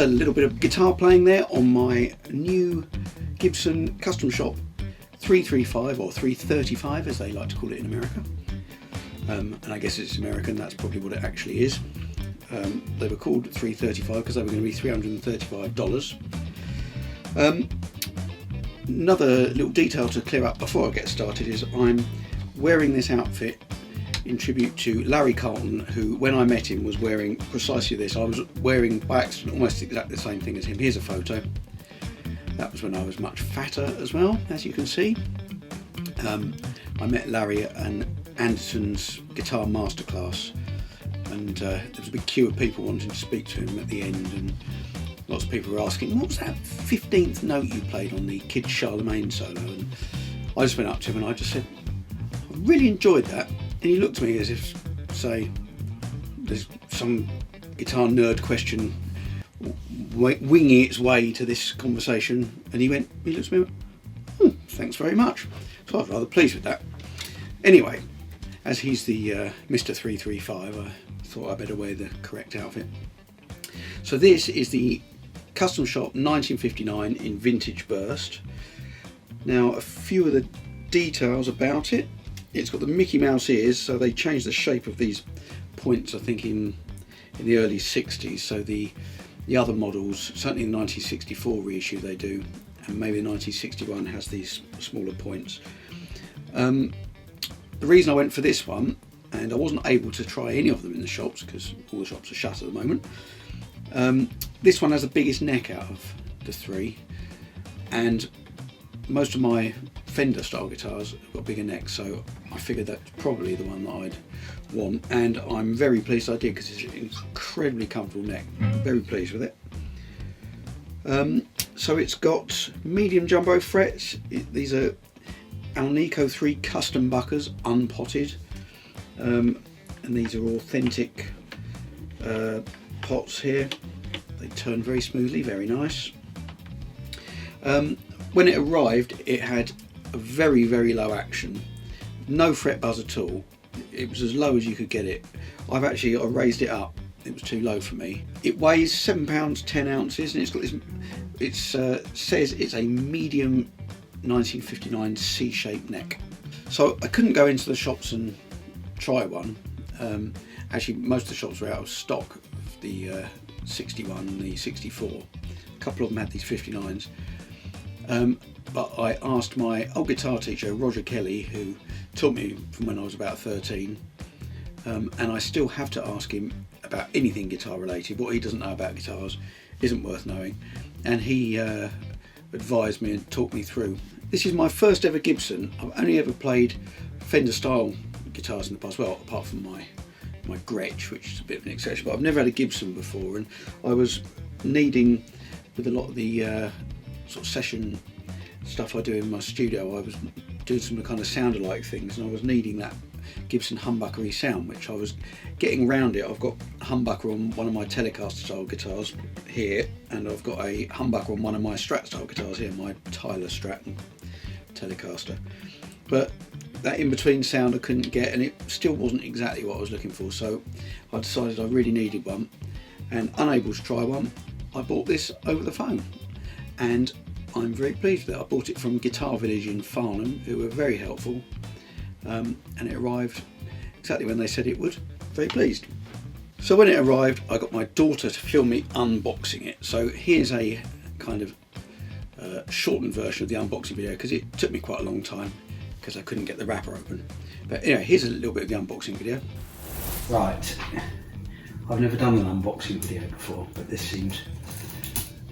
a little bit of guitar playing there on my new Gibson Custom Shop 335 or 335 as they like to call it in America. And I guess it's American, that's probably what it actually is. They were called 335 because they were going to be $335. Another little detail to clear up before I get started is I'm wearing this outfit in tribute to Larry Carlton, who when I met him was wearing precisely this. I was wearing by accident almost exactly the same thing as him. Here's a photo. That was when I was much fatter as well, as you can see. I met Larry at an Anderton's guitar masterclass, and there was a big queue of people wanting to speak to him at the end, and lots of people were asking, what was that 15th note you played on the Kid Charlemagne solo? And I just went up to him and I just said, I really enjoyed that. And he looked at me as if to say, there's some guitar nerd question winging its way to this conversation, and he looked at me and went, thanks very much. So I was rather pleased with that. Anyway, as he's the Mr. 335, I thought I'd better wear the correct outfit. So this is the Custom Shop 1959 in vintage burst. Now a few of the details about it. It's got the Mickey Mouse ears, so they changed the shape of these points I think in the early 60s. So the other models, certainly in the 1964 reissue they do, and maybe the 1961 has these smaller points. The reason I went for this one, and I wasn't able to try any of them in the shops because all the shops are shut at the moment, this one has the biggest neck out of the three, and most of my Fender style guitars have got bigger necks, so I figured that's probably the one that I'd want, and I'm very pleased I did because it's an incredibly comfortable neck. I'm very pleased with it. So it's got medium jumbo frets. These are Alnico 3 custom buckers, unpotted, and these are authentic pots here. They turn very smoothly, very nice. When it arrived, it had a very, very low action, no fret buzz at all. It was as low as you could get it. I raised it up. It was too low for me. It weighs £7 10 ounces, and it's got this. It says it's a medium 1959 C-shaped neck. So I couldn't go into the shops and try one. Actually, most of the shops were out of stock of the 61 and the 64. A couple of them had these 59s. But I asked my old guitar teacher, Roger Kelly, who taught me from when I was about 13, and I still have to ask him about anything guitar related. What he doesn't know about guitars isn't worth knowing, and he advised me and talked me through. This is my first ever Gibson. I've only ever played Fender style guitars in the past, well, apart from my Gretsch, which is a bit of an exception, but I've never had a Gibson before, and I was needing, with a lot of the sort of session stuff I do in my studio, I was doing some kind of sound-alike things, and I was needing that Gibson humbuckery sound, which I was getting around it. I've got a humbucker on one of my Telecaster style guitars here, and I've got a humbucker on one of my Strat style guitars here, my Tyler Strat and Telecaster. But that in-between sound I couldn't get, and it still wasn't exactly what I was looking for, so I decided I really needed one, and unable to try one, I bought this over the phone, and I'm very pleased with it. I bought it from Guitar Village in Farnham, who were very helpful, and it arrived exactly when they said it would. Very pleased. So when it arrived, I got my daughter to film me unboxing it. So here's a kind of shortened version of the unboxing video, because it took me quite a long time because I couldn't get the wrapper open. But anyway, here's a little bit of the unboxing video. Right, I've never done an unboxing video before, but this seems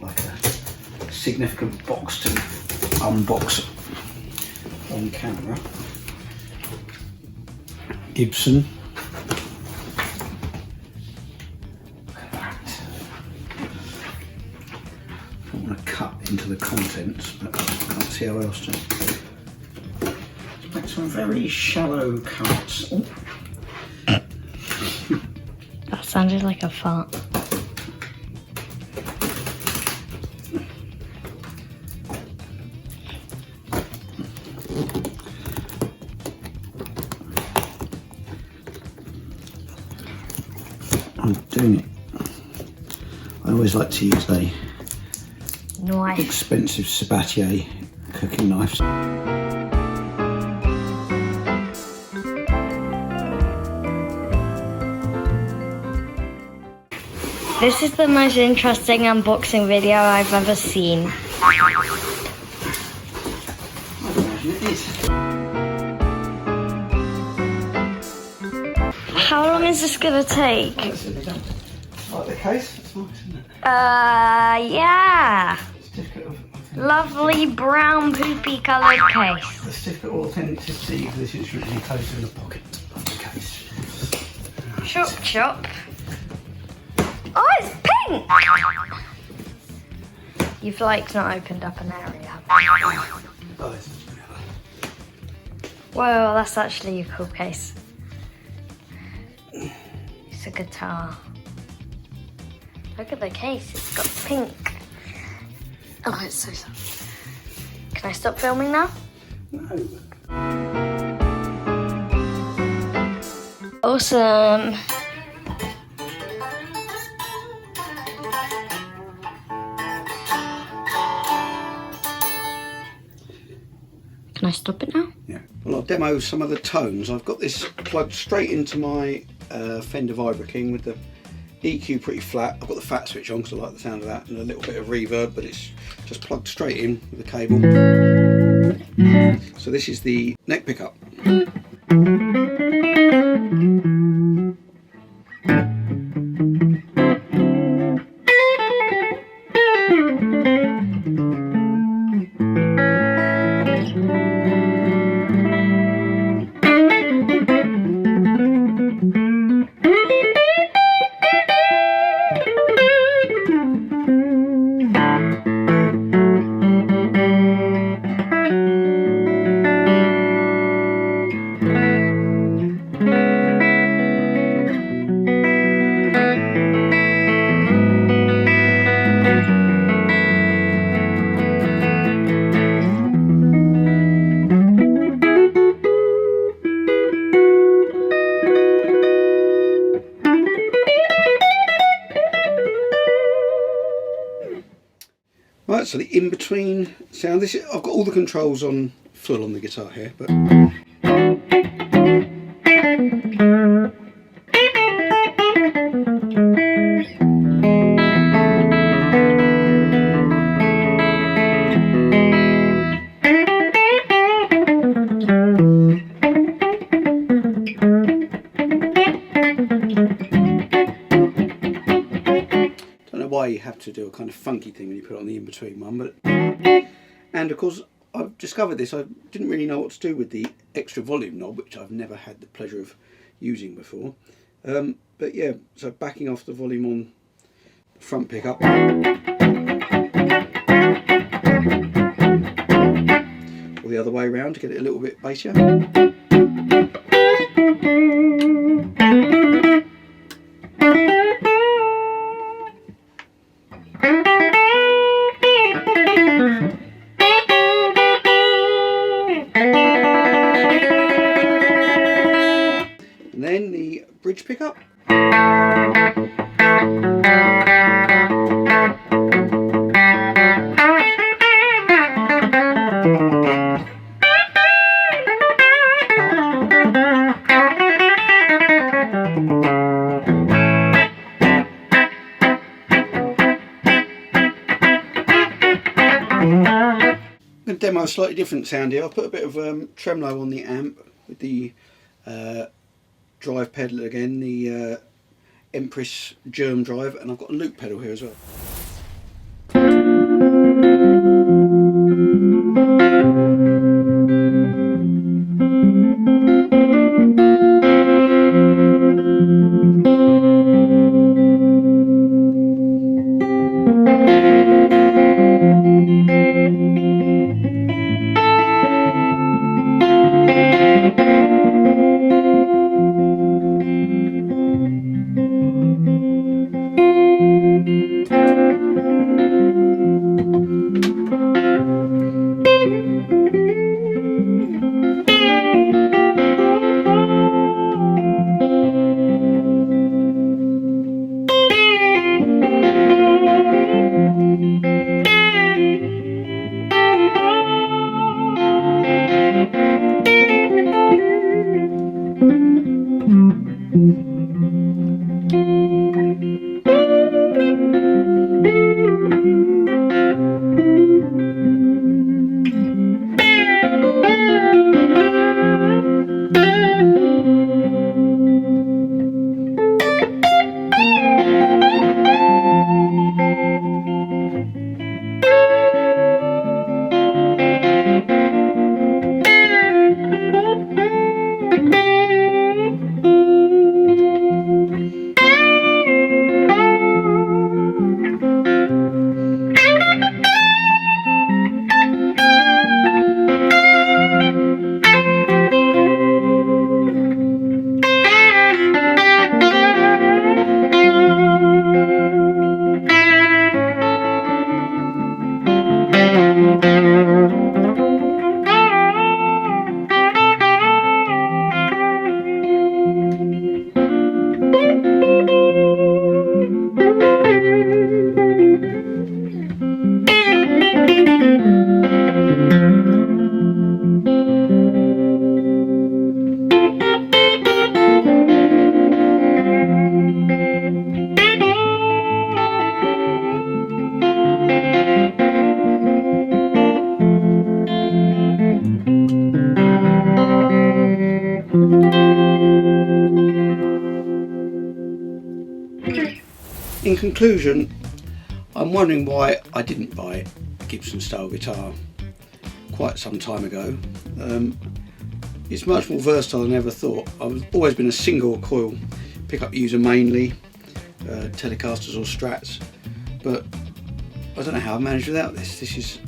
like a significant box to unbox on camera. Gibson. Look at that. I don't want to cut into the contents, but I can't see how else to. Make some very shallow cuts. Oh. That sounded like a fart. I'm doing it. I always like to use a Nice. expensive Sabatier cooking knife. This is the most interesting unboxing video I've ever seen. How long is this gonna take? Like the case, it's nice, isn't it? Yeah. Certificate of Lovely brown poopy coloured case. the certificate of authenticity for this instrument is enclosed in the pocket of the case. Chop chop. Oh, it's pink! You've like not opened up an area. Oh, this is vanilla. Whoa, that's actually a cool case. It's a guitar. Look at the case, it's got pink. Oh, it's so sad. Can I stop filming now? No. Awesome. Can I stop it now? Yeah. Well, I'll demo some of the tones. I've got this plugged straight into my Fender Vibra King with the EQ pretty flat. I've got the fat switch on because I like the sound of that, and a little bit of reverb, but it's just plugged straight in with the cable. So this is the neck pickup. Right, so the in-between sound. This is, I've got all the controls on full on the guitar here, but why you have to do a kind of funky thing when you put it on the in-between one, but and of course I've discovered this. I didn't really know what to do with the extra volume knob, which I've never had the pleasure of using before, but yeah, so backing off the volume on the front pickup or the other way around to get it a little bit bassier. And then the bridge pickup. I'm going to demo a slightly different sound here. I've put a bit of tremolo on the amp with the drive pedal again, the Empress Germ drive, and I've got a loop pedal here as well. In conclusion, I'm wondering why I didn't buy a Gibson style guitar quite some time ago. It's much more versatile than I ever thought. I've always been a single coil pickup user mainly, Telecasters or Strats, but I don't know how I managed without this. This is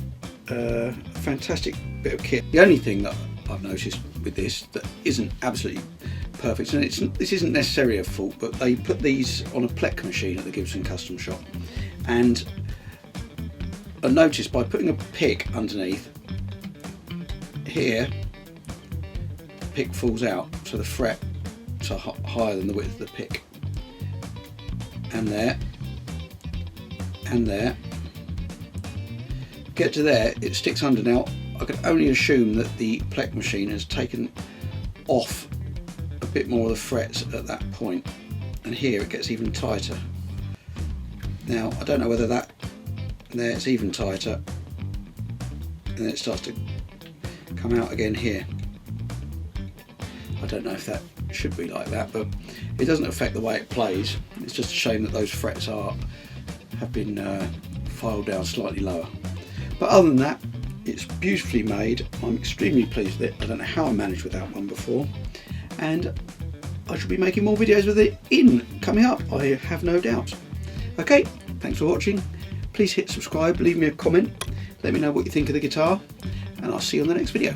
a fantastic bit of kit. The only thing that I've noticed with this that isn't absolutely perfect, and this isn't necessarily a fault, but they put these on a Plec machine at the Gibson Custom Shop, and I noticed by putting a pick underneath here, the pick falls out, so the frets are higher than the width of the pick, and there, and there. Get to there, it sticks under. Now I can only assume that the Plec machine has taken off a bit more of the frets at that point, and here it gets even tighter. Now I don't know whether that there it's even tighter, and then it starts to come out again here. I don't know if that should be like that, but it doesn't affect the way it plays. It's just a shame that those frets have been filed down slightly lower. But other than that, it's beautifully made. I'm extremely pleased with it. I don't know how I managed without one before, and I shall be making more videos with it coming up, I have no doubt. Okay, thanks for watching. Please hit subscribe, leave me a comment, let me know what you think of the guitar, and I'll see you on the next video.